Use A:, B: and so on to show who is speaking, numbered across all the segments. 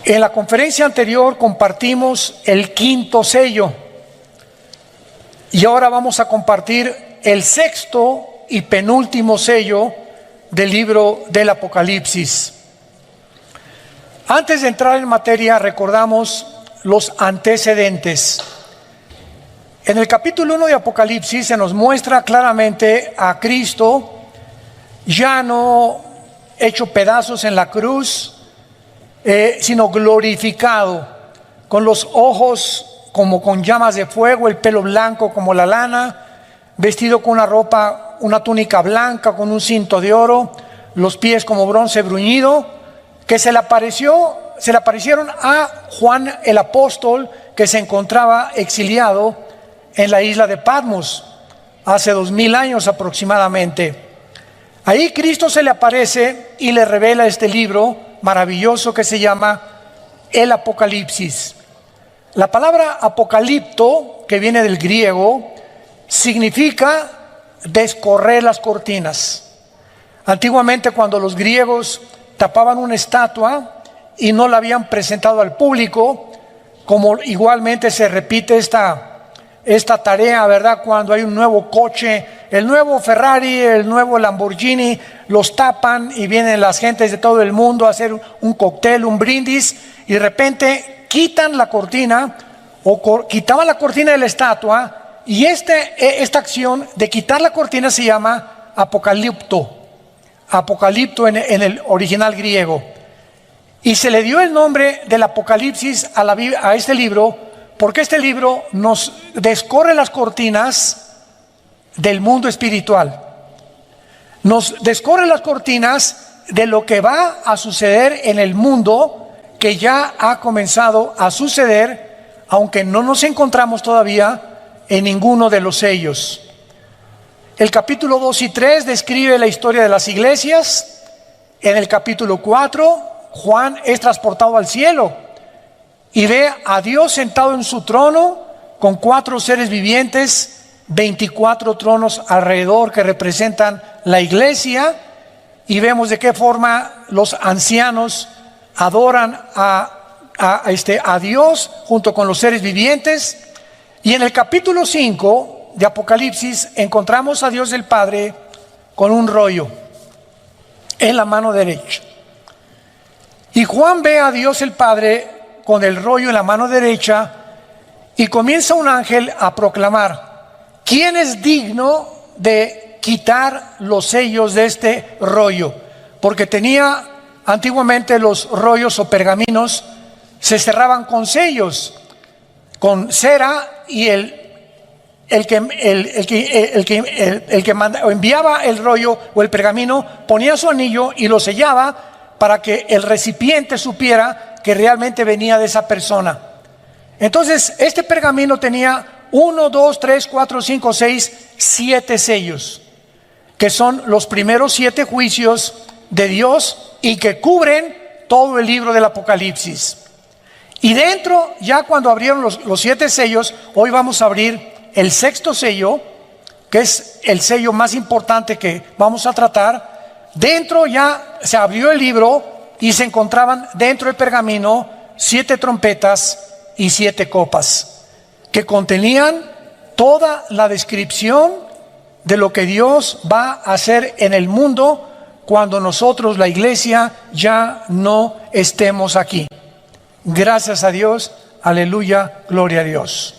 A: En la conferencia anterior compartimos el quinto sello y ahora vamos a compartir el sexto y penúltimo sello del libro del Apocalipsis. Antes de entrar en materia, recordamos los antecedentes. En el capítulo 1 de Apocalipsis se nos muestra claramente a Cristo ya no hecho pedazos en la cruz, sino glorificado, con los ojos como con llamas de fuego, el pelo blanco como la lana, vestido con una ropa, una túnica blanca con un cinto de oro, los pies como bronce bruñido, que se le aparecieron a Juan el apóstol, que se encontraba exiliado en la isla de Patmos hace 2000 años aproximadamente. Ahí Cristo se le aparece y le revela este libro maravilloso que se llama el Apocalipsis. La palabra apocalipto, que viene del griego, significa descorrer las cortinas. Antiguamente, cuando los griegos tapaban una estatua y no la habían presentado al público, como igualmente se repite esta tarea, ¿verdad? Cuando hay un nuevo coche, el nuevo Ferrari, el nuevo Lamborghini, los tapan y vienen las gentes de todo el mundo a hacer un cóctel, un brindis, y de repente quitan la cortina o quitaban la cortina de la estatua, y esta acción de quitar la cortina se llama apocalipto en el original griego. Y se le dio el nombre del Apocalipsis a este libro, porque este libro nos descorre las cortinas del mundo espiritual. Nos descorre las cortinas de lo que va a suceder en el mundo, que ya ha comenzado a suceder, aunque no nos encontramos todavía en ninguno de los sellos. El capítulo 2 y 3 describe la historia de las iglesias. En el capítulo 4, Juan es transportado al cielo y ve a Dios sentado en su trono con 4 seres vivientes, 24 tronos alrededor que representan la iglesia, y vemos de qué forma los ancianos adoran a Dios junto con los seres vivientes. Y en el capítulo 5 de Apocalipsis encontramos a Dios el Padre con un rollo en la mano derecha. Y Juan ve a Dios el Padre con el rollo en la mano derecha, y comienza un ángel a proclamar: ¿quién es digno de quitar los sellos de este rollo? Porque tenía antiguamente los rollos o pergaminos, se cerraban con sellos, con cera, y el que enviaba el rollo o el pergamino ponía su anillo y lo sellaba para que el recipiente supiera que realmente venía de esa persona. Entonces, este pergamino tenía 1, 2, 3, 4, 5, 6, 7 sellos, que son los primeros 7 juicios de Dios y que cubren todo el libro del Apocalipsis. Y dentro, ya cuando abrieron los 7 sellos, hoy vamos a abrir el sexto sello, que es el sello más importante que vamos a tratar. Dentro ya se abrió el libro y se encontraban dentro del pergamino 7 trompetas y 7 copas, que contenían toda la descripción de lo que Dios va a hacer en el mundo cuando nosotros, la iglesia, ya no estemos aquí. Gracias a Dios, aleluya, gloria a Dios.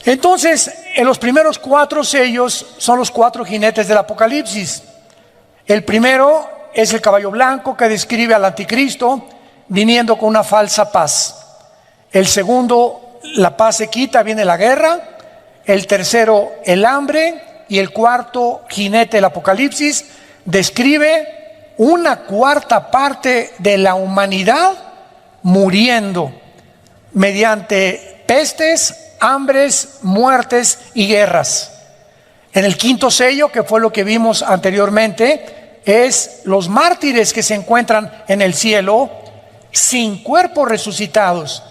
A: Entonces, en los primeros 4 sellos son los 4 jinetes del Apocalipsis. El primero es el caballo blanco, que describe al anticristo viniendo con una falsa paz. El segundo, la paz se quita, viene la guerra. El tercero, el hambre. Y el cuarto jinete del Apocalipsis describe una cuarta parte de la humanidad muriendo mediante pestes, hambres, muertes y guerras. En el quinto sello, que fue lo que vimos anteriormente, es los mártires que se encuentran en el cielo sin cuerpos resucitados,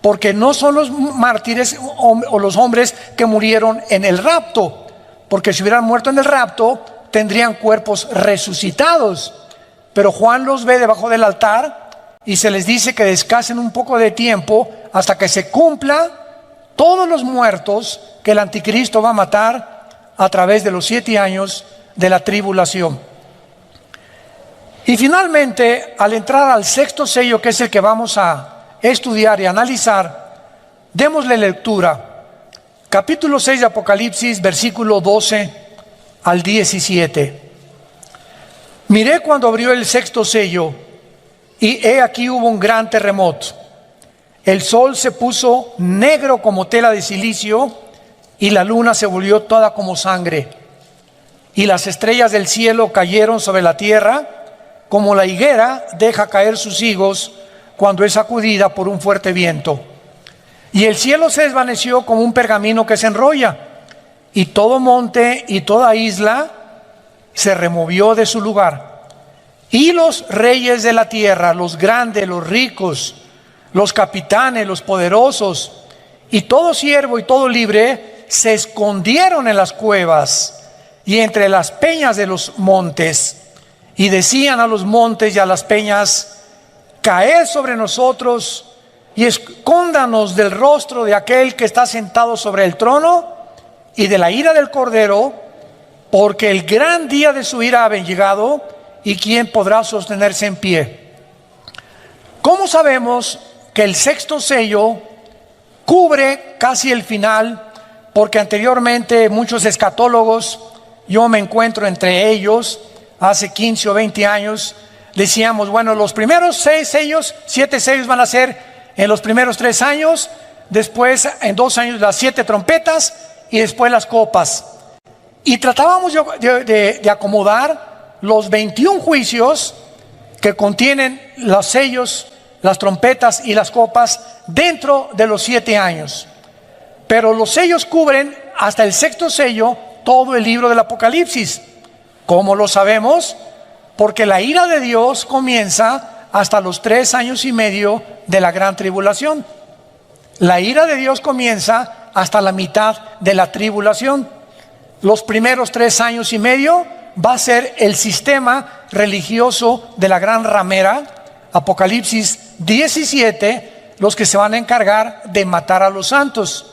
A: porque no son los mártires o los hombres que murieron en el rapto, porque si hubieran muerto en el rapto tendrían cuerpos resucitados, pero Juan los ve debajo del altar y se les dice que descansen un poco de tiempo hasta que se cumpla todos los muertos que el anticristo va a matar a través de los 7 años de la tribulación. Y finalmente, al entrar al 6º sello, que es el que vamos a estudiar y analizar, démosle lectura. Capítulo 6 de Apocalipsis, versículo 12 al 17. Miré cuando abrió el 6º sello, y he aquí hubo un gran terremoto. El sol se puso negro como tela de silicio, y la luna se volvió toda como sangre. Y las estrellas del cielo cayeron sobre la tierra, como la higuera deja caer sus higos cuando es sacudida por un fuerte viento. Y el cielo se desvaneció como un pergamino que se enrolla, y todo monte y toda isla se removió de su lugar. Y los reyes de la tierra, los grandes, los ricos, los capitanes, los poderosos, y todo siervo y todo libre, se escondieron en las cuevas y entre las peñas de los montes, y decían a los montes y a las peñas: caed sobre nosotros y escóndanos del rostro de aquel que está sentado sobre el trono y de la ira del Cordero, porque el gran día de su ira ha llegado, y quién podrá sostenerse en pie. ¿Cómo sabemos que el 6º sello cubre casi el final? Porque anteriormente muchos escatólogos, yo me encuentro entre ellos, hace 15 o 20 años, decíamos, bueno, los primeros 6 sellos, 7 sellos van a ser en los primeros 3 años, después en 2 años las 7 trompetas y después las copas. Y tratábamos de acomodar los 21 juicios que contienen los sellos, las trompetas y las copas dentro de los 7 años. Pero los sellos cubren hasta el 6º sello todo el libro del Apocalipsis. ¿Cómo lo sabemos? Porque la ira de Dios comienza hasta los 3 años y medio de la gran tribulación. La ira de Dios comienza hasta la mitad de la tribulación. Los primeros 3 años y medio va a ser el sistema religioso de la gran ramera, Apocalipsis 17, los que se van a encargar de matar a los santos.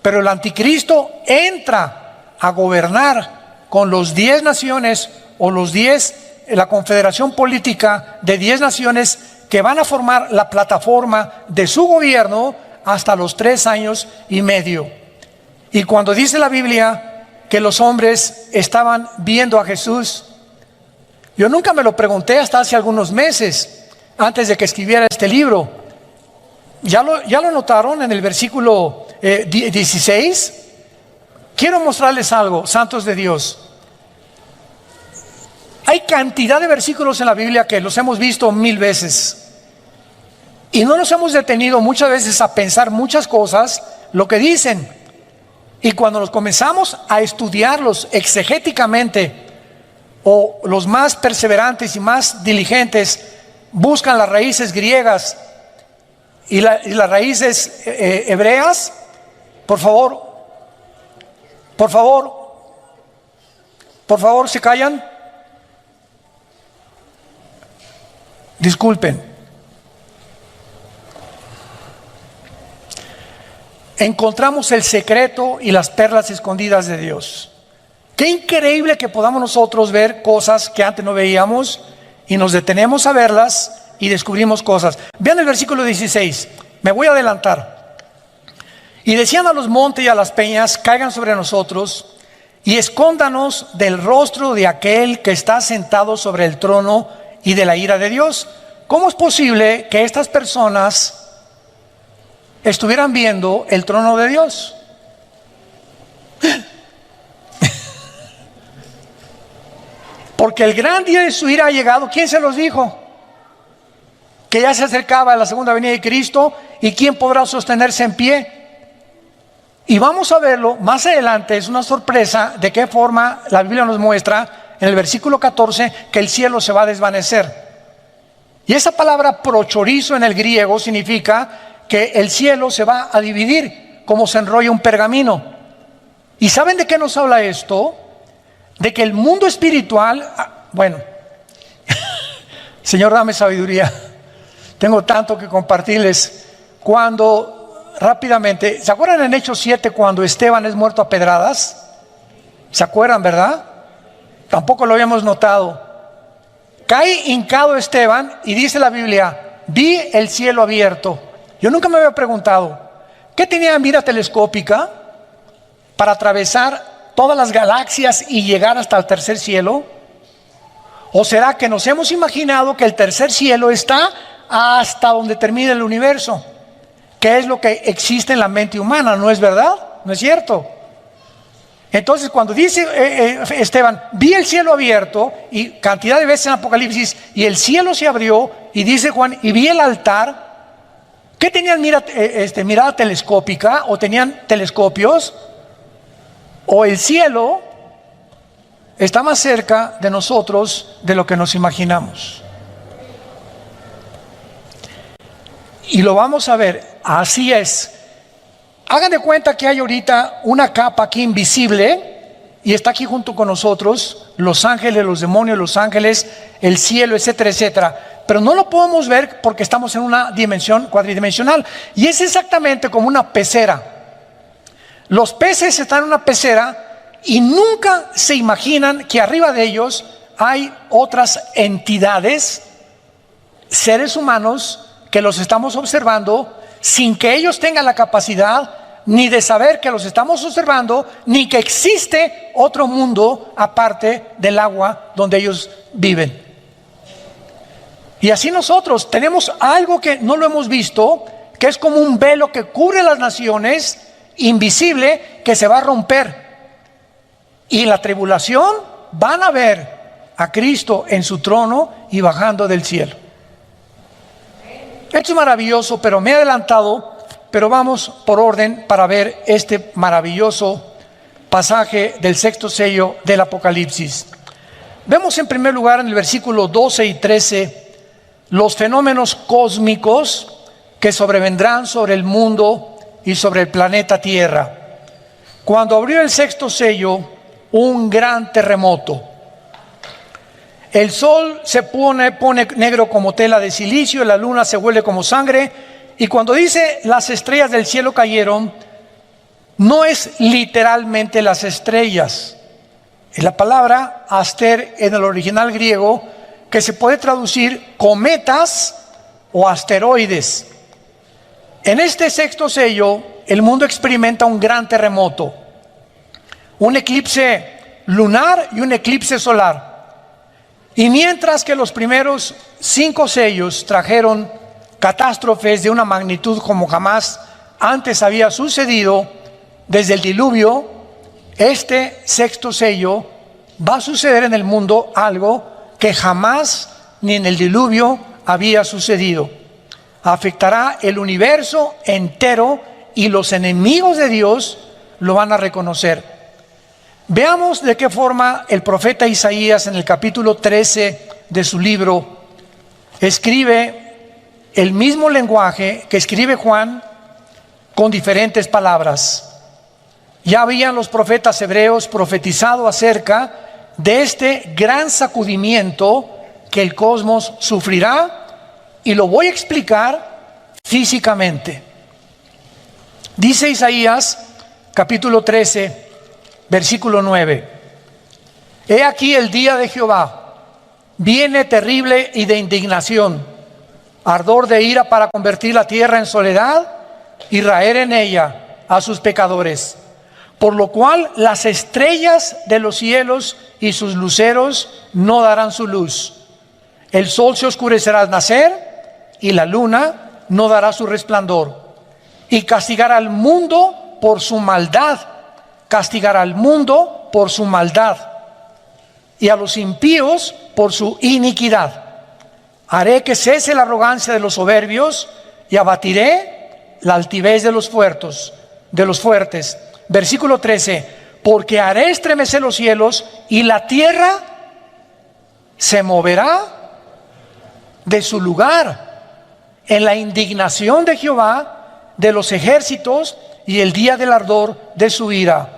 A: Pero el anticristo entra a gobernar con los 10 naciones o los 10, la confederación política de 10 naciones que van a formar la plataforma de su gobierno hasta los 3 años y medio. Y cuando dice la Biblia que los hombres estaban viendo a Jesús, yo nunca me lo pregunté hasta hace algunos meses, antes de que escribiera este libro. ¿Ya lo notaron en el versículo 16? Quiero mostrarles algo, santos de Dios. Hay cantidad de versículos en la Biblia que los hemos visto 1000 veces. Y no nos hemos detenido muchas veces a pensar muchas cosas, lo que dicen. Y cuando nos comenzamos a estudiarlos exegéticamente, o los más perseverantes y más diligentes buscan las raíces griegas y las raíces hebreas, por favor, ¿se callan? Disculpen. Encontramos el secreto y las perlas escondidas de Dios. Qué increíble que podamos nosotros ver cosas que antes no veíamos y nos detenemos a verlas y descubrimos cosas. Vean el versículo 16, me voy a adelantar. Y decían a los montes y a las peñas: caigan sobre nosotros y escóndanos del rostro de aquel que está sentado sobre el trono y de la ira de Dios. ¿Cómo es posible que estas personas estuvieran viendo el trono de Dios? Porque el gran día de su ira ha llegado. ¿Quién se los dijo? Que ya se acercaba la segunda venida de Cristo, y quién podrá sostenerse en pie. Y vamos a verlo más adelante. Es una sorpresa de qué forma la Biblia nos muestra en el versículo 14 que el cielo se va a desvanecer. Y esa palabra prochorizo en el griego significa que el cielo se va a dividir como se enrolla un pergamino. ¿Y saben de qué nos habla esto? De que el mundo espiritual, bueno, Señor, dame sabiduría. Tengo tanto que compartirles. Cuando, rápidamente, ¿se acuerdan en Hechos 7 cuando Esteban es muerto a pedradas? ¿Se acuerdan, verdad? Tampoco lo habíamos notado. Cae hincado Esteban y dice la Biblia, vi el cielo abierto. Yo nunca me había preguntado, ¿qué tenía mira telescópica para atravesar todas las galaxias y llegar hasta el tercer cielo? ¿O será que nos hemos imaginado que el tercer cielo está hasta donde termina el universo? ¿Qué es lo que existe en la mente humana? ¿No es verdad? ¿No es cierto? Entonces cuando dice Esteban, vi el cielo abierto, y cantidad de veces en Apocalipsis, y el cielo se abrió, y dice Juan, y vi el altar. ¿Qué tenían mirada telescópica? ¿O tenían telescopios? ¿O el cielo está más cerca de nosotros de lo que nos imaginamos? Y lo vamos a ver, así es. Hagan de cuenta que hay ahorita una capa aquí invisible y está aquí junto con nosotros, los ángeles, los demonios, los ángeles, el cielo, etcétera, etcétera. Pero no lo podemos ver porque estamos en una dimensión cuadridimensional. Y es exactamente como una pecera. Los peces están en una pecera y nunca se imaginan que arriba de ellos hay otras entidades, seres humanos, que los estamos observando sin que ellos tengan la capacidad ni de saber que los estamos observando, ni que existe otro mundo aparte del agua donde ellos viven. Y así nosotros tenemos algo que no lo hemos visto, que es como un velo que cubre las naciones, invisible, que se va a romper. Y en la tribulación van a ver a Cristo en su trono y bajando del cielo. Esto es maravilloso, pero me he adelantado, pero vamos por orden para ver este maravilloso pasaje del sexto sello del Apocalipsis. Vemos en primer lugar en el versículo 12 y 13 los fenómenos cósmicos que sobrevendrán sobre el mundo y sobre el planeta Tierra. Cuando abrió el sexto sello, un gran terremoto. El sol se pone negro como tela de silicio, la luna se vuelve como sangre, y cuando dice las estrellas del cielo cayeron, no es literalmente las estrellas. Es la palabra aster en el original griego, que se puede traducir cometas o asteroides. En este sexto sello, el mundo experimenta un gran terremoto, un eclipse lunar y un eclipse solar. Y mientras que los primeros 5 sellos trajeron catástrofes de una magnitud como jamás antes había sucedido desde el diluvio, este sexto sello va a suceder en el mundo algo que jamás ni en el diluvio había sucedido. Afectará el universo entero y los enemigos de Dios lo van a reconocer. Veamos de qué forma el profeta Isaías en el capítulo 13 de su libro escribe el mismo lenguaje que escribe Juan con diferentes palabras. Ya habían los profetas hebreos profetizado acerca de este gran sacudimiento que el cosmos sufrirá, y lo voy a explicar físicamente. Dice Isaías capítulo 13, versículo 9: He aquí el día de Jehová, viene terrible y de indignación, ardor de ira para convertir la tierra en soledad y raer en ella a sus pecadores. Por lo cual las estrellas de los cielos y sus luceros no darán su luz. El sol se oscurecerá al nacer y la luna no dará su resplandor. Y castigará al mundo por su maldad. Castigará al mundo por su maldad y a los impíos por su iniquidad. Haré que cese la arrogancia de los soberbios y abatiré la altivez de los fuertes. Versículo 13: Porque haré estremecer los cielos y la tierra se moverá de su lugar en la indignación de Jehová de los ejércitos y el día del ardor de su ira.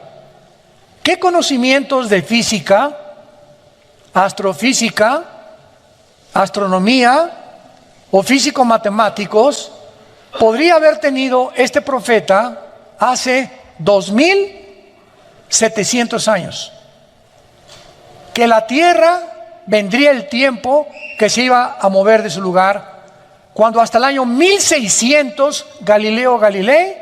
A: ¿Qué conocimientos de física, astrofísica, astronomía o físicos matemáticos, podría haber tenido este profeta hace 2700 años. Que la tierra vendría el tiempo que se iba a mover de su lugar, cuando hasta el año 1600 Galileo Galilei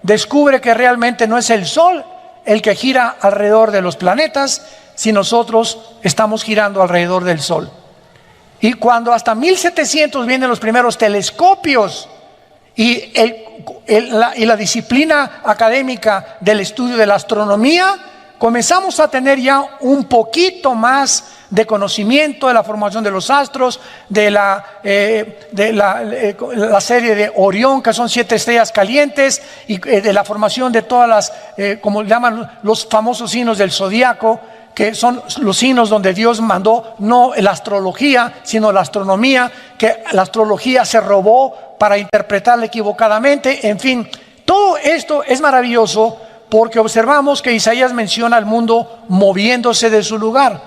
A: descubre que realmente no es el Sol el que gira alrededor de los planetas, si nosotros estamos girando alrededor del Sol. Y cuando hasta 1700 vienen los primeros telescopios y la disciplina académica del estudio de la astronomía, comenzamos a tener ya un poquito más de conocimiento de la formación de los astros, de la serie de Orión, que son 7 estrellas calientes, y de la formación de todas las, como llaman los famosos signos del zodiaco, que son los signos donde Dios mandó no la astrología, sino la astronomía, que la astrología se robó para interpretarla equivocadamente. En fin, todo esto es maravilloso porque observamos que Isaías menciona al mundo moviéndose de su lugar,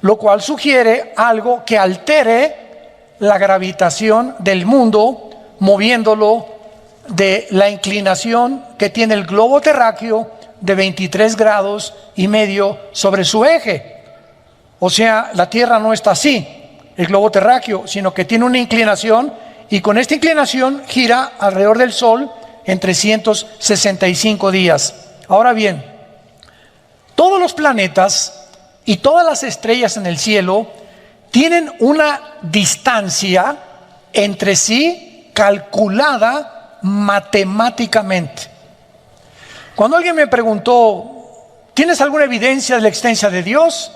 A: lo cual sugiere algo que altere la gravitación del mundo, moviéndolo de la inclinación que tiene el globo terráqueo de 23 grados y medio sobre su eje. O sea, la Tierra no está así, el globo terráqueo, sino que tiene una inclinación, y con esta inclinación gira alrededor del Sol en 365 días. Ahora bien, todos los planetas y todas las estrellas en el cielo tienen una distancia entre sí calculada matemáticamente. Cuando alguien me preguntó, ¿tienes alguna evidencia de la existencia de Dios?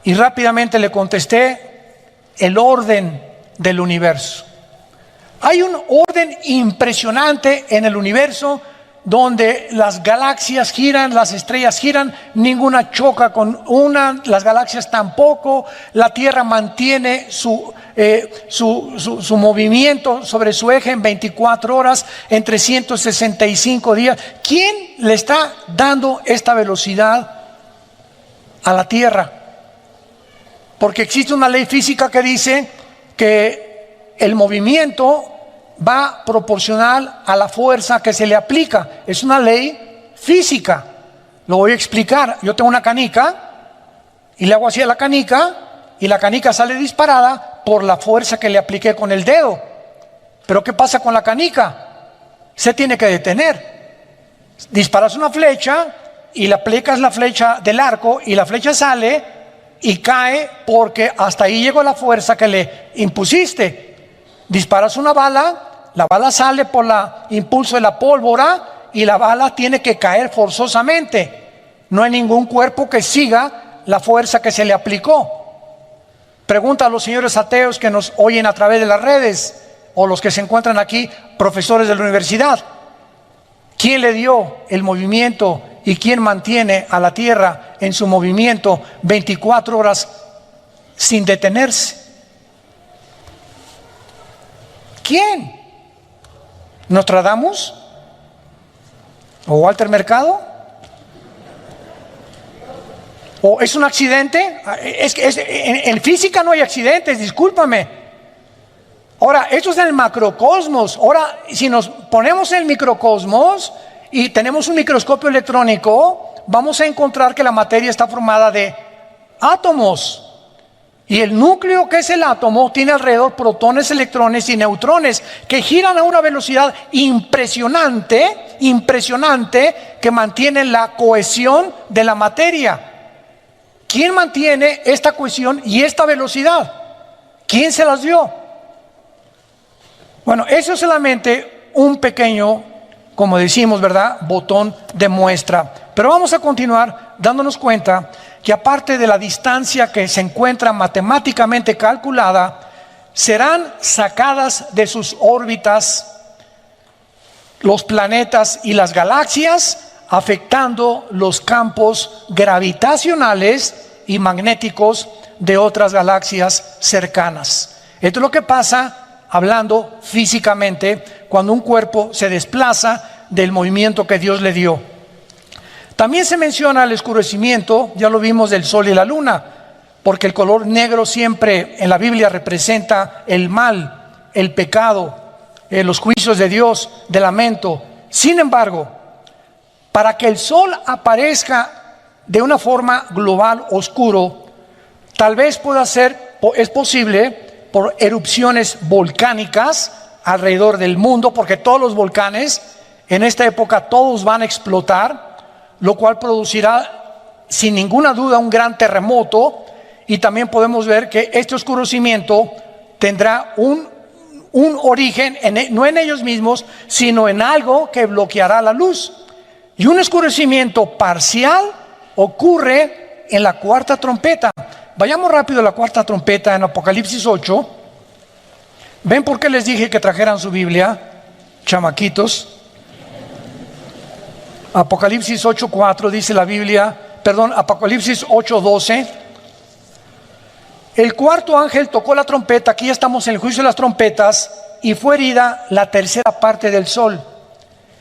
A: Y rápidamente le contesté, el orden del universo. Hay un orden impresionante en el universo donde las galaxias giran, las estrellas giran, ninguna choca con una, las galaxias tampoco, la Tierra mantiene su movimiento sobre su eje en 24 horas, en 365 días. ¿Quién le está dando esta velocidad a la Tierra? Porque existe una ley física que dice que el movimiento va proporcional a la fuerza que se le aplica. Es una ley física. Lo voy a explicar. Yo tengo una canica y le hago así a la canica y la canica sale disparada por la fuerza que le apliqué con el dedo. Pero ¿qué pasa con la canica? Se tiene que detener. Disparas una flecha y le aplicas la flecha del arco y la flecha sale y cae porque hasta ahí llegó la fuerza que le impusiste. Disparas una bala, la bala sale por el impulso de la pólvora y la bala tiene que caer forzosamente. No hay ningún cuerpo que siga la fuerza que se le aplicó. Pregunta a los señores ateos que nos oyen a través de las redes o los que se encuentran aquí, profesores de la universidad. ¿Quién le dio el movimiento y quién mantiene a la Tierra en su movimiento 24 horas sin detenerse? ¿Quién? ¿Nostradamus? ¿O Walter Mercado? ¿O es un accidente? En física no hay accidentes, discúlpame. Ahora, esto es en el macrocosmos. Ahora, si nos ponemos en el microcosmos y tenemos un microscopio electrónico, vamos a encontrar que la materia está formada de átomos. Y el núcleo, que es el átomo, tiene alrededor protones, electrones y neutrones que giran a una velocidad impresionante, que mantienen la cohesión de la materia. ¿Quién mantiene esta cohesión y esta velocidad? ¿Quién se las dio? Bueno, eso es solamente un pequeño, como decimos, ¿verdad?, botón de muestra. Pero vamos a continuar dándonos cuenta que aparte de la distancia que se encuentra matemáticamente calculada, serán sacadas de sus órbitas los planetas y las galaxias, afectando los campos gravitacionales y magnéticos de otras galaxias cercanas. Esto es lo que pasa, hablando físicamente, cuando un cuerpo se desplaza del movimiento que Dios le dio. También se menciona el oscurecimiento, ya lo vimos, del sol y la luna, porque el color negro siempre en la Biblia representa el mal, el pecado, los juicios de Dios, de lamento. Sin embargo, para que el sol aparezca de una forma global oscuro, tal vez es posible por erupciones volcánicas alrededor del mundo, porque todos los volcanes en esta época todos van a explotar, lo cual producirá sin ninguna duda un gran terremoto. Y también podemos ver que este oscurecimiento tendrá un origen no en ellos mismos, sino en algo que bloqueará la luz. Y un oscurecimiento parcial ocurre en la cuarta trompeta. Vayamos rápido a la cuarta trompeta en Apocalipsis 8. ¿Ven por qué les dije que trajeran su Biblia, chamaquitos? Apocalipsis 8:4 dice la Biblia, Apocalipsis 8:12. El cuarto ángel tocó la trompeta, aquí ya estamos en el juicio de las trompetas, y fue herida la tercera parte del sol,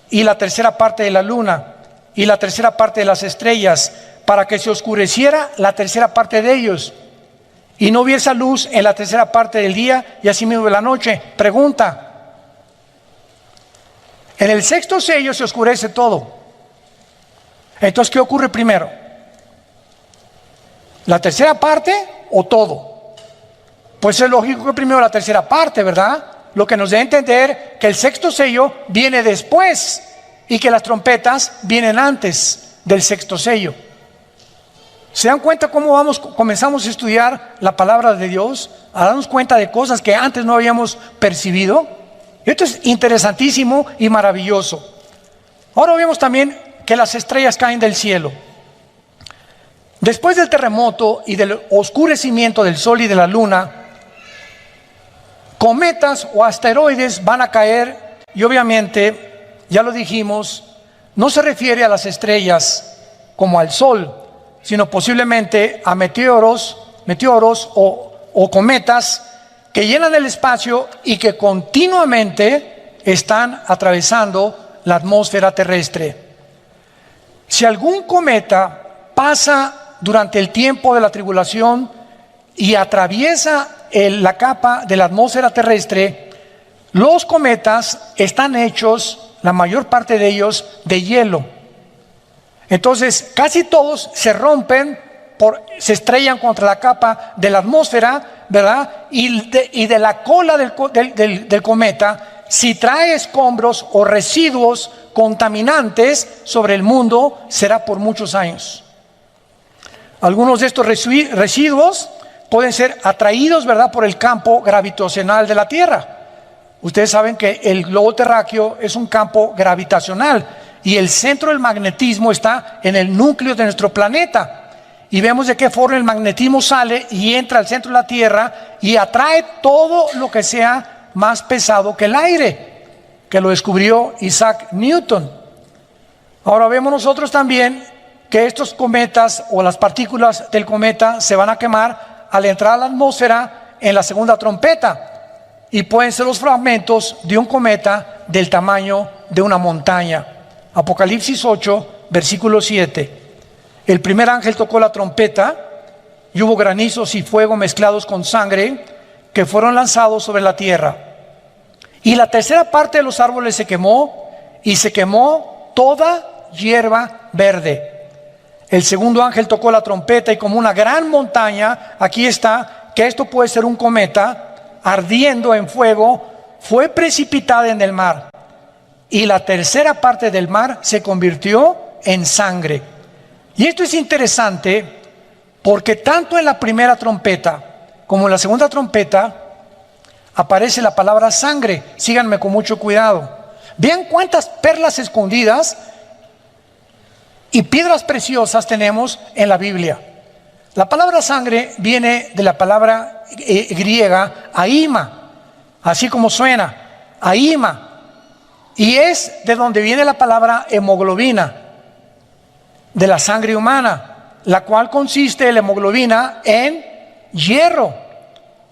A: y la tercera parte de la luna, y la tercera parte de las estrellas, para que se oscureciera la tercera parte de ellos, y no hubiese luz en la tercera parte del día, y así mismo de la noche. Pregunta: en el sexto sello se oscurece todo. Entonces, ¿qué ocurre primero? ¿La tercera parte o todo? Pues es lógico que primero la tercera parte, ¿verdad? Lo que nos da a entender que el sexto sello viene después y que las trompetas vienen antes del sexto sello. ¿Se dan cuenta cómo comenzamos a estudiar la palabra de Dios? A darnos cuenta de cosas que antes no habíamos percibido. Esto es interesantísimo y maravilloso. Ahora vemos también que las estrellas caen del cielo. Después del terremoto y del oscurecimiento del sol y de la luna, cometas o asteroides van a caer, y obviamente, ya lo dijimos, no se refiere a las estrellas como al sol, sino posiblemente a meteoros o cometas que llenan el espacio y que continuamente están atravesando la atmósfera terrestre. Si algún cometa pasa durante el tiempo de la tribulación y atraviesa la capa de la atmósfera terrestre, los cometas están hechos, la mayor parte de ellos, de hielo. Entonces, casi todos se rompen, se estrellan contra la capa de la atmósfera, ¿verdad? Y de la cola del cometa, si trae escombros o residuos contaminantes sobre el mundo, será por muchos años. Algunos de estos residuos pueden ser atraídos, ¿verdad?, por el campo gravitacional de la Tierra. Ustedes saben que el globo terráqueo es un campo gravitacional y el centro del magnetismo está en el núcleo de nuestro planeta. Y vemos de qué forma el magnetismo sale y entra al centro de la Tierra y atrae todo lo que sea más pesado que el aire, que lo descubrió Isaac Newton. Ahora vemos nosotros también que estos cometas o las partículas del cometa se van a quemar al entrar a la atmósfera en la segunda trompeta, y pueden ser los fragmentos de un cometa del tamaño de una montaña. Apocalipsis 8, versículo 7. El primer ángel tocó la trompeta y hubo granizos y fuego mezclados con sangre que fueron lanzados sobre la tierra. Y la tercera parte de los árboles se quemó, y se quemó toda hierba verde. El segundo ángel tocó la trompeta y como una gran montaña, aquí está, que esto puede ser un cometa, ardiendo en fuego, fue precipitada en el mar. Y la tercera parte del mar se convirtió en sangre. Y esto es interesante porque tanto en la primera trompeta como en la segunda trompeta aparece la palabra sangre. Síganme con mucho cuidado. Vean cuántas perlas escondidas y piedras preciosas tenemos en la Biblia. La palabra sangre viene de la palabra griega aima, así como suena, aima, y es de donde viene la palabra hemoglobina, de la sangre humana, la cual consiste la hemoglobina en hierro,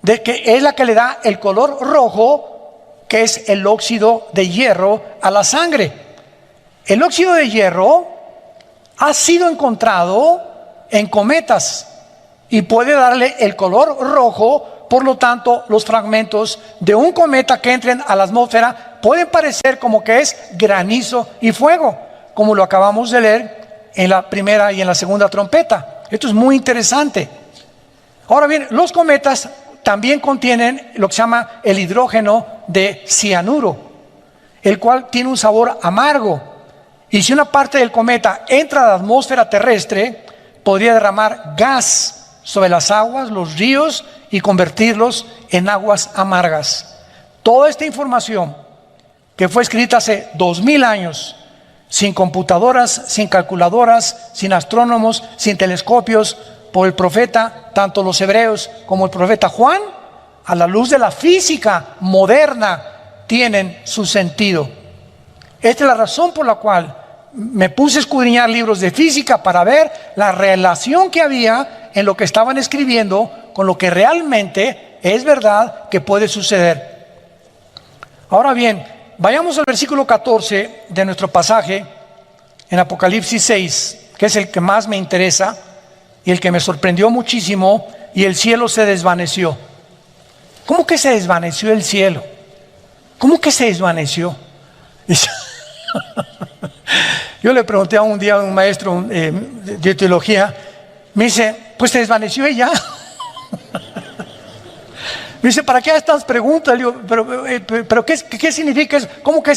A: de que es la que le da el color rojo, que es el óxido de hierro a la sangre. El óxido de hierro ha sido encontrado en cometas y puede darle el color rojo Por lo tanto, los fragmentos de un cometa que entren a la atmósfera pueden parecer como que es granizo y fuego, como lo acabamos de leer en la primera y en la segunda trompeta. Esto es muy interesante. Ahora bien, los cometas también contienen lo que se llama el hidrógeno de cianuro, el cual tiene un sabor amargo. Y si una parte del cometa entra a la atmósfera terrestre, podría derramar gas sobre las aguas, los ríos, y convertirlos en aguas amargas. Toda esta información que fue escrita hace 2000 años, sin computadoras, sin calculadoras, sin astrónomos, sin telescopios, por el profeta, tanto los hebreos como el profeta Juan, a la luz de la física moderna, tienen su sentido. Esta es la razón por la cual me puse a escudriñar libros de física para ver la relación que había en lo que estaban escribiendo con lo que realmente es verdad que puede suceder. Ahora bien, vayamos al versículo 14 de nuestro pasaje en Apocalipsis 6, que es el que más me interesa y el que me sorprendió muchísimo. Y el cielo se desvaneció. ¿Cómo que se desvaneció el cielo? ¿Cómo que se desvaneció? Yo le pregunté un día a un maestro de teología, me dice, pues se desvaneció ella. Me dice, ¿para qué estas preguntas? Le digo, pero ¿qué significa eso? ¿Cómo que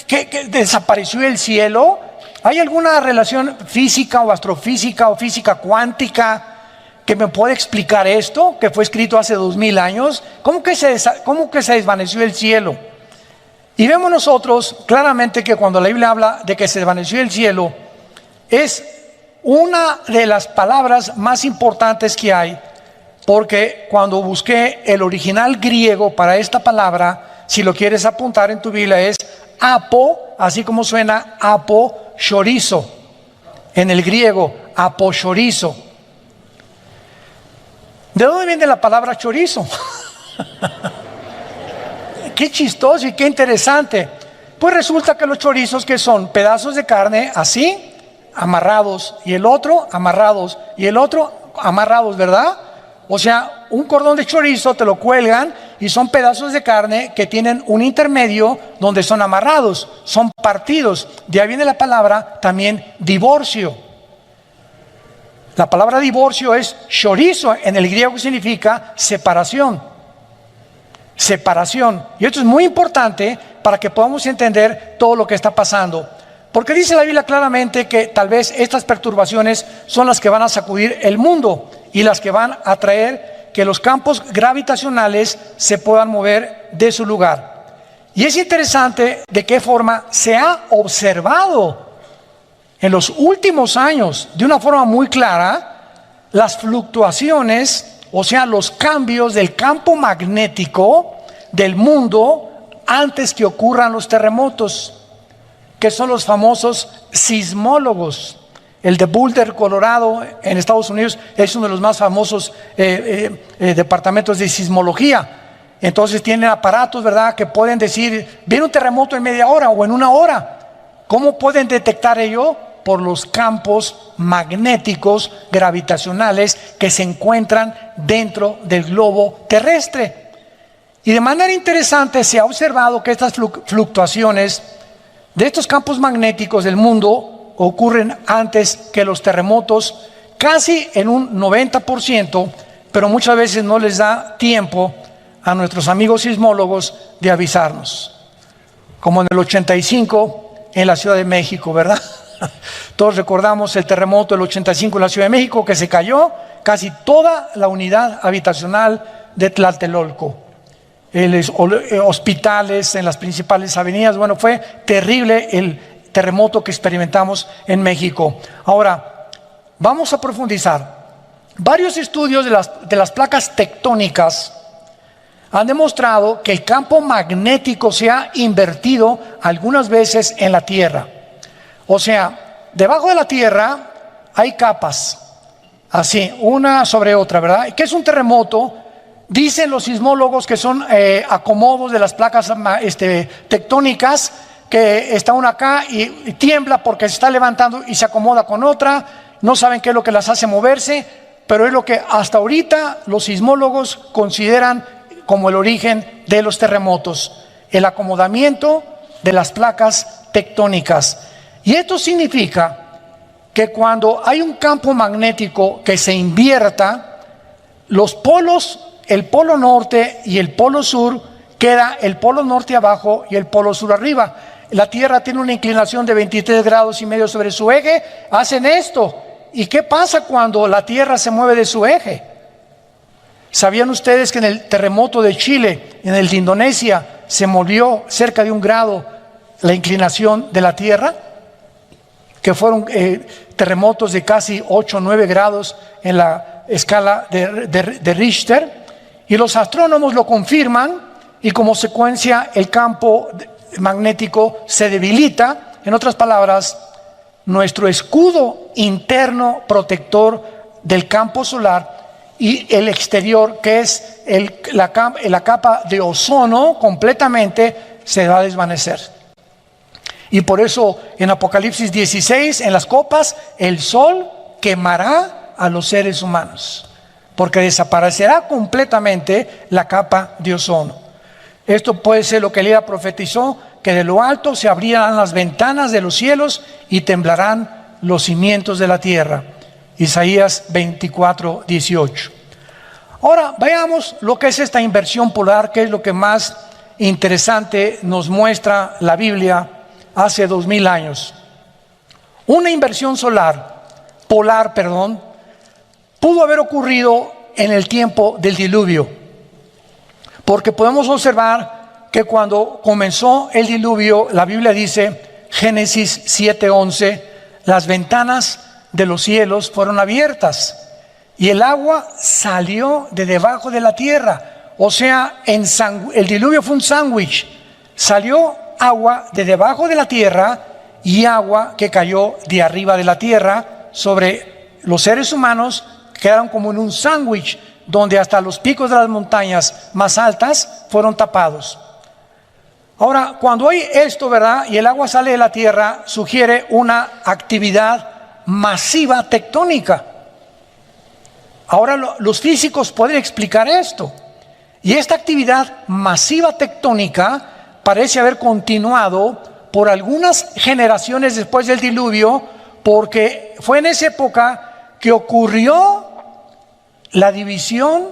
A: ¿qué desapareció el cielo? ¿Hay alguna relación física o astrofísica o física cuántica que me puede explicar esto, que fue escrito hace 2000 años? ¿Cómo que se desvaneció el cielo? Y vemos nosotros claramente que cuando la Biblia habla de que se desvaneció el cielo, es una de las palabras más importantes que hay, porque cuando busqué el original griego para esta palabra, si lo quieres apuntar en tu Biblia, es apo, así como suena apo chorizo, en el griego, apo chorizo. ¿De dónde viene la palabra chorizo? Qué chistoso y qué interesante. Pues resulta que los chorizos, que son pedazos de carne así, amarrados, y el otro amarrados, y el otro amarrados, ¿verdad? O sea, un cordón de chorizo te lo cuelgan y son pedazos de carne que tienen un intermedio donde son amarrados, son partidos. De ahí viene la palabra también divorcio. La palabra divorcio es chorizo, en el griego significa separación. Separación. Y esto es muy importante para que podamos entender todo lo que está pasando. Porque dice la Biblia claramente que tal vez estas perturbaciones son las que van a sacudir el mundo y las que van a traer que los campos gravitacionales se puedan mover de su lugar. Y es interesante de qué forma se ha observado en los últimos años, de una forma muy clara, las fluctuaciones, o sea, los cambios del campo magnético del mundo antes que ocurran los terremotos, que son los famosos sismólogos. El de Boulder, Colorado, en Estados Unidos, es uno de los más famosos departamentos de sismología. Entonces tienen aparatos, ¿verdad?, que pueden decir, viene un terremoto en media hora o en una hora. ¿Cómo pueden detectar ello? Por los campos magnéticos gravitacionales que se encuentran dentro del globo terrestre. Y de manera interesante se ha observado que estas fluctuaciones de estos campos magnéticos del mundo ocurren antes que los terremotos, casi en un 90%, pero muchas veces no les da tiempo a nuestros amigos sismólogos de avisarnos. Como en el 85 en la Ciudad de México, ¿verdad? Todos recordamos el terremoto del 85 en la Ciudad de México, que se cayó casi toda la unidad habitacional de Tlatelolco. Hospitales en las principales avenidas. Bueno, fue terrible el terremoto que experimentamos en México. Ahora, vamos a profundizar. Varios estudios de las placas tectónicas han demostrado que el campo magnético se ha invertido algunas veces en la Tierra. O sea, debajo de la Tierra hay capas, así, una sobre otra, ¿verdad? ¿Qué es un terremoto? Dicen los sismólogos que son acomodos de las placas tectónicas, que está una acá y tiembla porque se está levantando y se acomoda con otra, no saben qué es lo que las hace moverse. pero es lo que hasta ahorita los sismólogos consideran como el origen de los terremotos, el acomodamiento de las placas tectónicas. Y esto significa que cuando hay un campo magnético que se invierta, los polos, el polo norte y el polo sur, queda el polo norte abajo y el polo sur arriba. La Tierra tiene una inclinación de 23 grados y medio sobre su eje, hacen esto. ¿Y qué pasa cuando la Tierra se mueve de su eje? ¿Sabían ustedes que en el terremoto de Chile, en el de Indonesia, se movió cerca de 1 grado la inclinación de la Tierra? Que fueron terremotos de casi 8 o 9 grados en la escala de Richter. Y los astrónomos lo confirman y como consecuencia el campo magnético se debilita. En otras palabras, nuestro escudo interno protector del campo solar y el exterior, que es la capa de ozono, completamente se va a desvanecer. Y por eso en Apocalipsis 16, en las copas, el sol quemará a los seres humanos, porque desaparecerá completamente la capa de ozono. Esto puede ser lo que Elías profetizó, que de lo alto se abrirán las ventanas de los cielos y temblarán los cimientos de la tierra. Isaías 24, 18. Ahora veamos lo que es esta inversión polar, que es lo que más interesante nos muestra la Biblia hace 2000 años. Una inversión polar, pudo haber ocurrido en el tiempo del diluvio, porque podemos observar que cuando comenzó el diluvio, la Biblia dice, Génesis 7:11, las ventanas de los cielos fueron abiertas y el agua salió de debajo de la tierra. O sea, el diluvio fue un sándwich. Salió agua de debajo de la tierra y agua que cayó de arriba de la tierra sobre los seres humanos. Quedaron como en un sándwich donde hasta los picos de las montañas más altas fueron tapados. Ahora, cuando hay esto, ¿verdad? Y el agua sale de la tierra, sugiere una actividad masiva tectónica. Ahora los físicos pueden explicar esto. Y esta actividad masiva tectónica parece haber continuado por algunas generaciones después del diluvio, porque fue en esa época que ocurrió la división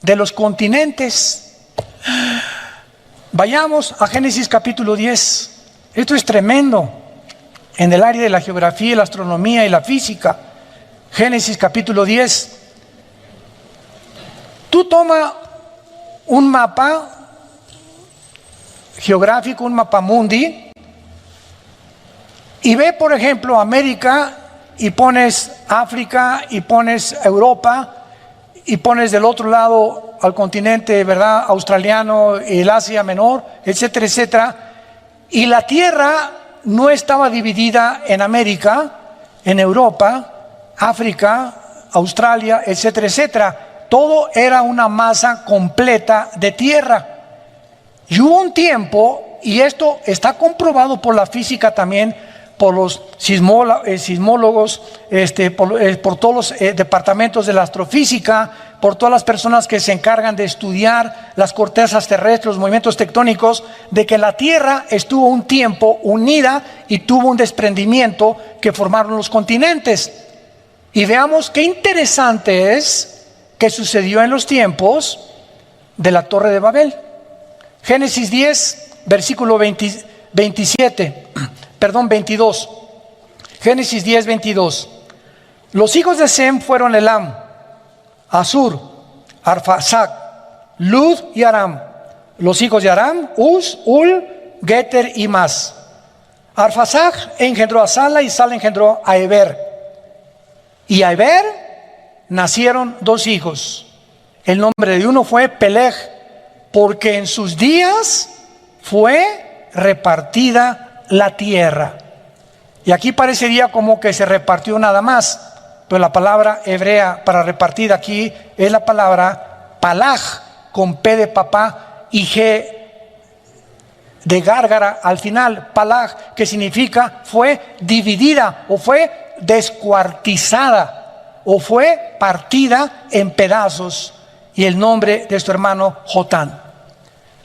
A: de los continentes. Vayamos a Génesis capítulo 10. Esto es tremendo en el área de la geografía, la astronomía y la física. Génesis capítulo 10. Tú toma un mapa geográfico, un mapa mundi, y ve, por ejemplo, América, y pones África, y pones Europa, y pones del otro lado al continente, ¿verdad?, australiano, el Asia Menor, etcétera, etcétera. Y la Tierra no estaba dividida en América, en Europa, África, Australia, etcétera, etcétera. Todo era una masa completa de tierra. Y hubo un tiempo, y esto está comprobado por la física también, por los sismólogos, por todos los departamentos de la astrofísica, por todas las personas que se encargan de estudiar las cortezas terrestres, los movimientos tectónicos, de que la Tierra estuvo un tiempo unida y tuvo un desprendimiento que formaron los continentes. Y veamos qué interesante es que sucedió en los tiempos de la Torre de Babel. Génesis 10, versículo 22. Génesis 10, 22. Los hijos de Sem fueron Elam, Asur, Arfaxad, Lud y Aram. Los hijos de Aram, Uz, Ul, Geter y Mas. Arfaxad engendró a Sala y Sala engendró a Eber. Y a Eber nacieron 2 hijos. El nombre de uno fue Peleg, porque en sus días fue repartida la tierra. Y aquí parecería como que se repartió nada más, pero la palabra hebrea para repartida aquí es la palabra palag, con P de papá y G de gárgara al final. Palag, que significa fue dividida o fue descuartizada. o fue partida en pedazos, y el nombre de su hermano Jotán.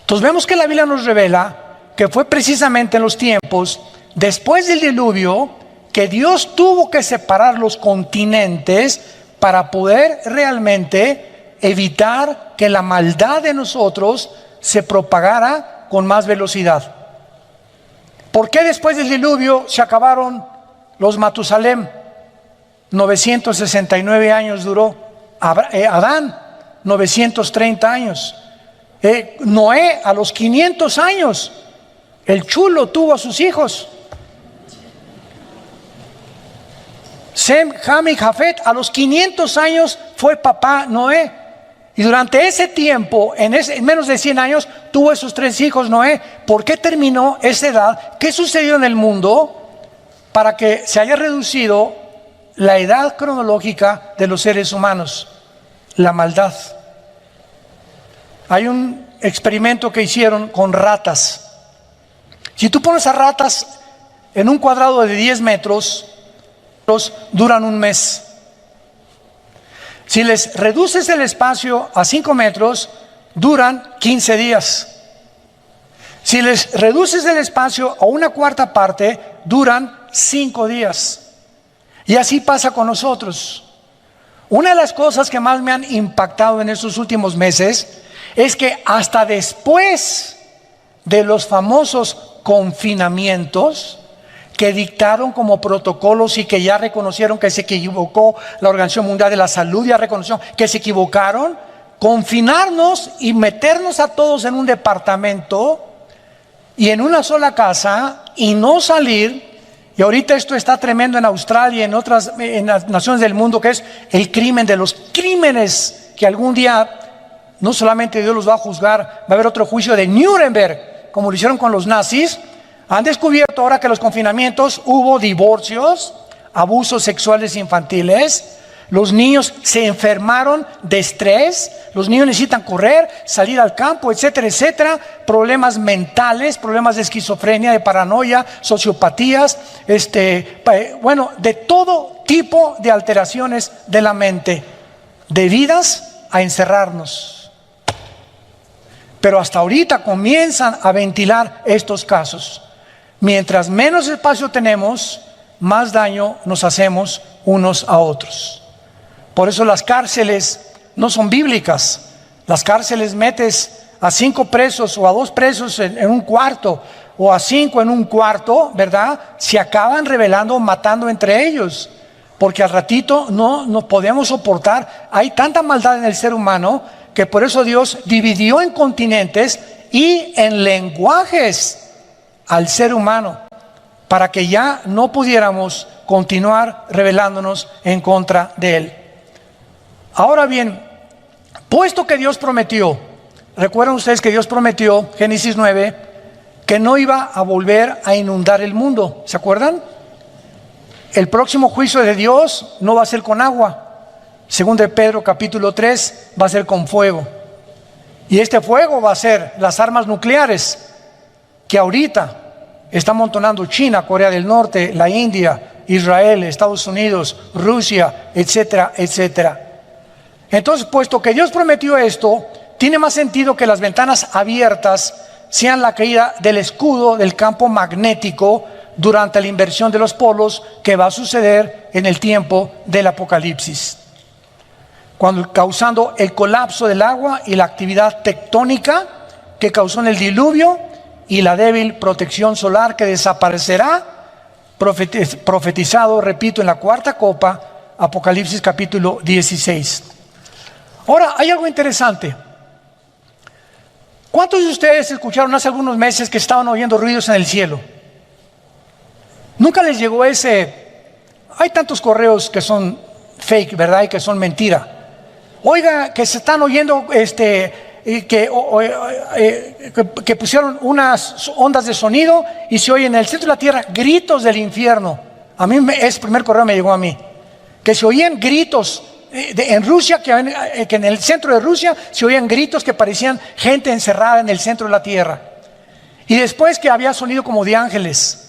A: Entonces vemos que la Biblia nos revela que fue precisamente en los tiempos después del diluvio que Dios tuvo que separar los continentes para poder realmente evitar que la maldad de nosotros se propagara con más velocidad. ¿Por qué después del diluvio se acabaron los Matusalem? 969 años duró. Adán, 930 años. Noé, a los 500 años. El chulo tuvo a sus hijos. Sem, Ham y Jafet, a los 500 años fue papá Noé. Y durante ese tiempo, en menos de 100 años, tuvo esos 3 hijos Noé. ¿Por qué terminó esa edad? ¿Qué sucedió en el mundo para que se haya reducido la edad cronológica de los seres humanos? La maldad. Hay un experimento que hicieron con ratas. Si tú pones a ratas en un cuadrado de 10 metros, duran un mes. Si les reduces el espacio a 5 metros, duran 15 días. Si les reduces el espacio a una cuarta parte, duran 5 días. Y así pasa con nosotros. Una de las cosas que más me han impactado en estos últimos meses es que hasta después de los famosos confinamientos que dictaron como protocolos y que ya reconocieron que se equivocó, la Organización Mundial de la Salud ya reconoció que se equivocaron, confinarnos y meternos a todos en un departamento y en una sola casa y no salir. Y ahorita esto está tremendo en Australia y en las naciones del mundo, que es el crimen de los crímenes, que algún día no solamente Dios los va a juzgar, va a haber otro juicio de Nuremberg, como lo hicieron con los nazis. Han descubierto ahora que en los confinamientos hubo divorcios, abusos sexuales infantiles, los niños se enfermaron de estrés, los niños necesitan correr, salir al campo, etcétera, etcétera, problemas mentales, problemas de esquizofrenia, de paranoia, sociopatías, de todo tipo de alteraciones de la mente, debidas a encerrarnos. Pero hasta ahorita comienzan a ventilar estos casos. Mientras menos espacio tenemos, más daño nos hacemos unos a otros. Por eso las cárceles no son bíblicas. Las cárceles metes a 5 presos o a 2 presos en un cuarto, o a 5 en un cuarto, ¿verdad? Se acaban rebelando, matando entre ellos, porque al ratito no podemos soportar. Hay tanta maldad en el ser humano que por eso Dios dividió en continentes y en lenguajes al ser humano, para que ya no pudiéramos continuar rebelándonos en contra de Él. Ahora bien, puesto que Dios prometió, recuerdan ustedes que Dios prometió, Génesis 9, que no iba a volver a inundar el mundo, ¿se acuerdan? El próximo juicio de Dios no va a ser con agua, según de Pedro capítulo 3, va a ser con fuego. Y este fuego va a ser las armas nucleares que ahorita está amontonando China, Corea del Norte, la India, Israel, Estados Unidos, Rusia, etcétera, etcétera. Entonces, puesto que Dios prometió esto, tiene más sentido que las ventanas abiertas sean la caída del escudo del campo magnético durante la inversión de los polos que va a suceder en el tiempo del Apocalipsis, causando el colapso del agua y la actividad tectónica que causó en el diluvio y la débil protección solar que desaparecerá, profetizado, repito, en la 4ª copa, Apocalipsis capítulo 16. Ahora, hay algo interesante. ¿Cuántos de ustedes escucharon hace algunos meses que estaban oyendo ruidos en el cielo? ¿Nunca les llegó ese? Hay tantos correos que son fake, ¿verdad? Y que son mentira. Oiga, que se están oyendo que pusieron unas ondas de sonido y se oye en el centro de la tierra gritos del infierno. A mí ese primer correo me llegó a mí, que se oían gritos en Rusia, que en el centro de Rusia se oían gritos que parecían gente encerrada en el centro de la tierra, y después que había sonido como de ángeles.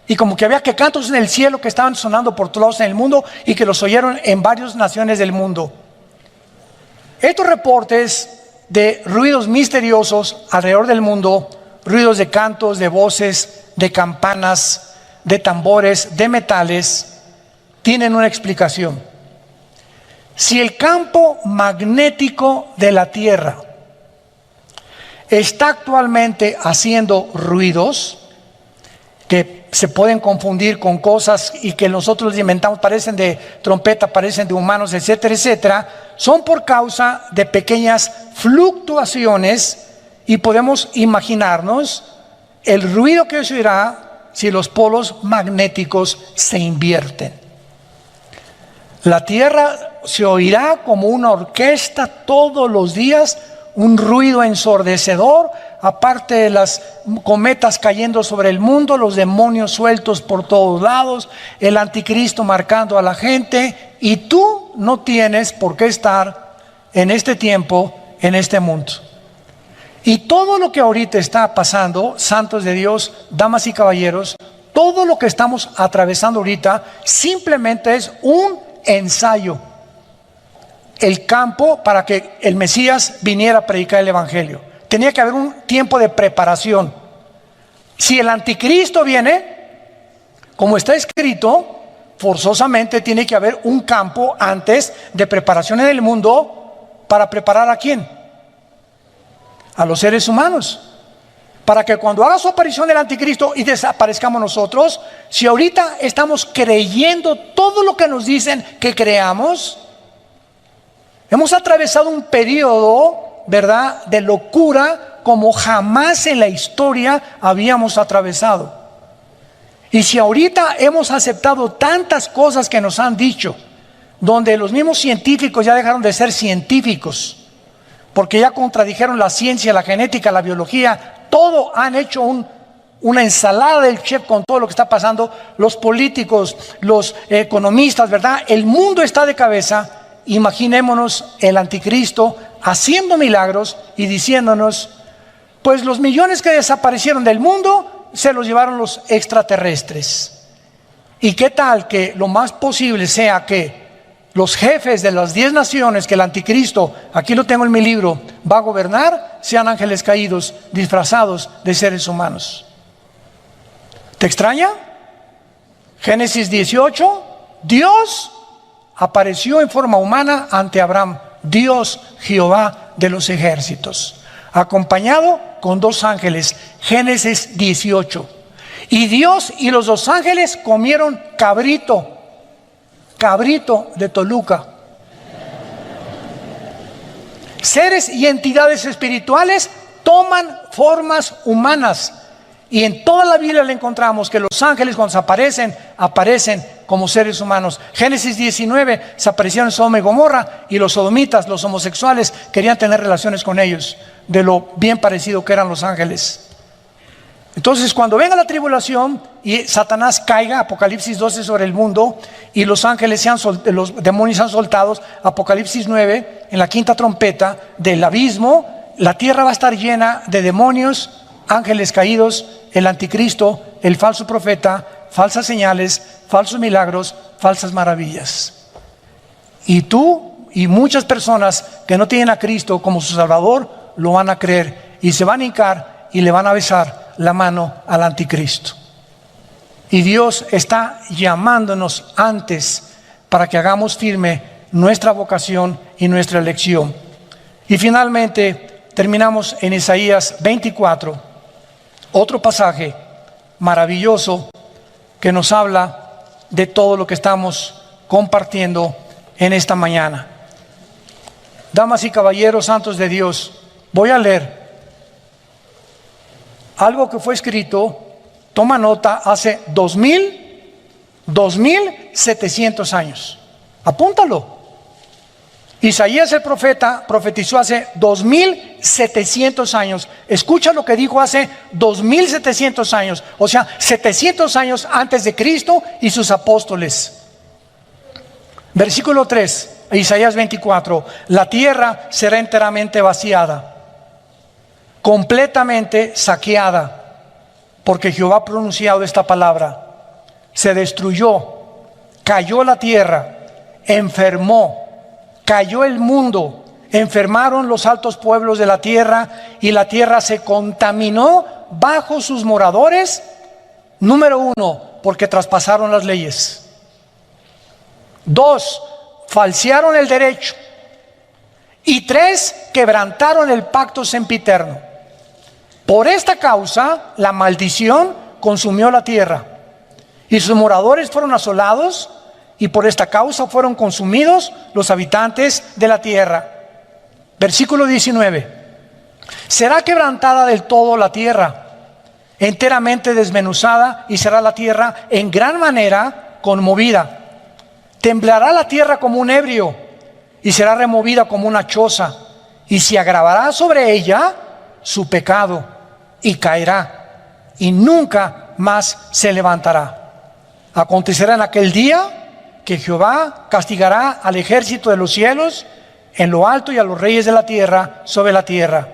A: y como que había que cantos en el cielo que estaban sonando por todos lados en el mundo y que los oyeron en varias naciones del mundo. Estos reportes de ruidos misteriosos alrededor del mundo, ruidos de cantos, de voces, de campanas, de tambores, de metales, tienen una explicación. Si el campo magnético de la Tierra está actualmente haciendo ruidos que se pueden confundir con cosas y que nosotros inventamos, parecen de trompeta, parecen de humanos, etcétera, etcétera, son por causa de pequeñas fluctuaciones, y podemos imaginarnos el ruido que se oirá si los polos magnéticos se invierten. La Tierra se oirá como una orquesta todos los días, un ruido ensordecedor, aparte de las cometas cayendo sobre el mundo, los demonios sueltos por todos lados, el anticristo marcando a la gente, y tú no tienes por qué estar en este tiempo, en este mundo. Y todo lo que ahorita está pasando, santos de Dios, damas y caballeros, todo lo que estamos atravesando ahorita simplemente es un ensayo, el campo para que el Mesías viniera a predicar el Evangelio. Tenía que haber un tiempo de preparación. Si el anticristo viene, como está escrito, forzosamente tiene que haber un campo antes de preparación en el mundo. ¿Para preparar a quién? A los seres humanos, para que cuando haga su aparición el anticristo y desaparezcamos nosotros, si ahorita estamos creyendo todo lo que nos dicen que creamos, hemos atravesado un periodo, ¿verdad?, de locura como jamás en la historia habíamos atravesado. Y si ahorita hemos aceptado tantas cosas que nos han dicho, donde los mismos científicos ya dejaron de ser científicos, porque ya contradijeron la ciencia, la genética, la biología, todo han hecho una ensalada del chef con todo lo que está pasando, los políticos, los economistas, ¿verdad? El mundo está de cabeza. Imaginémonos el anticristo haciendo milagros y diciéndonos, pues los millones que desaparecieron del mundo se los llevaron los extraterrestres. ¿Y qué tal que lo más posible sea que los jefes de las 10 naciones que el anticristo, aquí lo tengo en mi libro, va a gobernar, sean ángeles caídos disfrazados de seres humanos? ¿Te extraña? Génesis 18, Dios apareció en forma humana ante Abraham, Dios Jehová de los ejércitos, acompañado con 2 ángeles. Génesis 18. Y Dios y los 2 ángeles comieron cabrito de Toluca. Seres y entidades espirituales toman formas humanas, y en toda la Biblia le encontramos que los ángeles cuando se aparecen como seres humanos. Génesis 19, se aparecieron en Sodoma y Gomorra, y los sodomitas, los homosexuales, querían tener relaciones con ellos, de lo bien parecido que eran los ángeles. Entonces, cuando venga la tribulación y Satanás caiga, Apocalipsis 12, sobre el mundo, y los ángeles los demonios sean soltados, Apocalipsis 9, en la 5ª trompeta del abismo, la tierra va a estar llena de demonios, ángeles caídos, el anticristo, el falso profeta, falsas señales, falsos milagros, falsas maravillas. Y tú y muchas personas que no tienen a Cristo como su Salvador lo van a creer, y se van a hincar y le van a besar la mano al anticristo. Y Dios está llamándonos antes para que hagamos firme nuestra vocación y nuestra elección. Y finalmente terminamos en Isaías 24, otro pasaje maravilloso que nos habla de todo lo que estamos compartiendo en esta mañana. Damas y caballeros santos de Dios, voy a leer algo que fue escrito, toma nota, hace 2700 años. Apúntalo. Isaías el profeta profetizó hace 2700 años. Escucha lo que dijo hace 2700 años, o sea, 700 años antes de Cristo y sus apóstoles. Versículo 3, Isaías 24: la tierra será enteramente vaciada, completamente saqueada, porque Jehová ha pronunciado esta palabra. se destruyó, cayó la tierra, enfermó, cayó el mundo, enfermaron los altos pueblos de la tierra y la tierra se contaminó bajo sus moradores. Número 1, porque traspasaron las leyes. 2, falsearon el derecho. Y 3, quebrantaron el pacto sempiterno. Por esta causa, la maldición consumió la tierra y sus moradores fueron asolados, y por esta causa fueron consumidos los habitantes de la tierra. Versículo 19. Será quebrantada del todo la tierra, enteramente desmenuzada, y será la tierra en gran manera conmovida. Temblará la tierra como un ebrio, y será removida como una choza, y se agravará sobre ella su pecado, y caerá, y nunca más se levantará. Acontecerá en aquel día que Jehová castigará al ejército de los cielos en lo alto y a los reyes de la tierra sobre la tierra.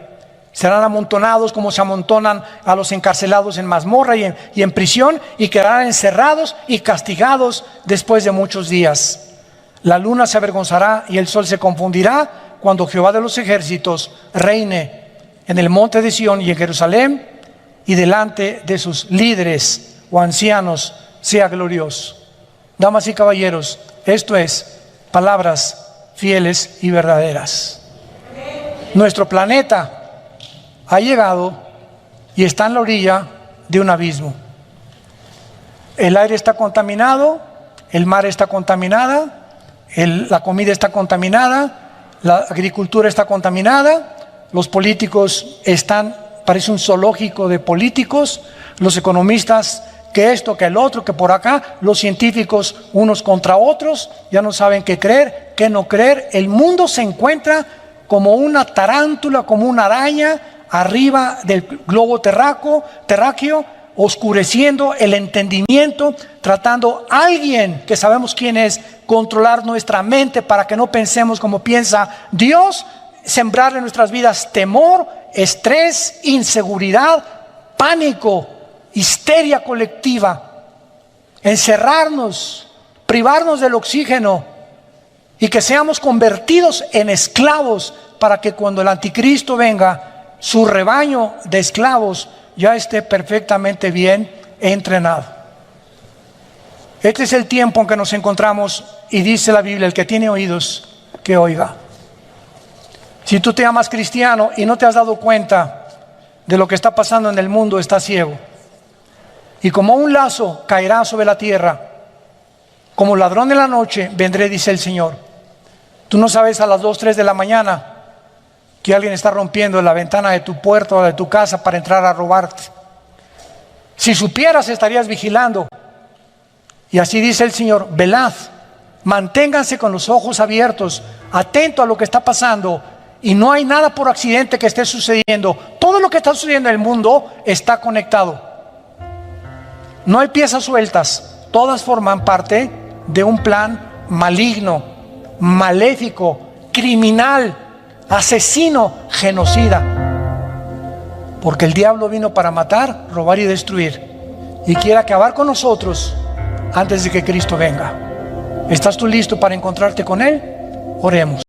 A: Serán amontonados como se amontonan a los encarcelados en mazmorra y en prisión, y quedarán encerrados y castigados después de muchos días. La luna se avergonzará y el sol se confundirá cuando Jehová de los ejércitos reine en el monte de Sión y en Jerusalén, y delante de sus líderes o ancianos sea glorioso. Damas y caballeros, esto es palabras fieles y verdaderas. Nuestro planeta ha llegado y está en la orilla de un abismo. El aire está contaminado, el mar está contaminada, la comida está contaminada, la agricultura está contaminada, los políticos están, parece un zoológico de políticos, los economistas que esto, que el otro, que por acá, los científicos unos contra otros, ya no saben qué creer, qué no creer. El mundo se encuentra como una tarántula, como una araña arriba del globo terráqueo, oscureciendo el entendimiento, tratando a alguien que sabemos quién es, controlar nuestra mente para que no pensemos como piensa Dios, sembrar en nuestras vidas temor, estrés, inseguridad, pánico, histeria colectiva, encerrarnos, privarnos del oxígeno, y que seamos convertidos en esclavos para que cuando el anticristo venga, su rebaño de esclavos ya esté perfectamente bien entrenado. Este es el tiempo en que nos encontramos, y dice la Biblia: el que tiene oídos, que oiga. Si tú te llamas cristiano y no te has dado cuenta de lo que está pasando en el mundo, estás ciego. Y como un lazo caerá sobre la tierra, como ladrón de la noche vendré, dice el Señor. Tú no sabes a las 2, 3 de la mañana que alguien está rompiendo la ventana de tu puerta o de tu casa para entrar a robarte. Si supieras, estarías vigilando. Y así dice el Señor: velad, manténganse con los ojos abiertos, atento a lo que está pasando. Y no hay nada por accidente que esté sucediendo. Todo lo que está sucediendo en el mundo está conectado. No hay piezas sueltas, todas forman parte de un plan maligno, maléfico, criminal, asesino, genocida. Porque el diablo vino para matar, robar y destruir, y quiere acabar con nosotros antes de que Cristo venga. ¿Estás tú listo para encontrarte con Él? Oremos.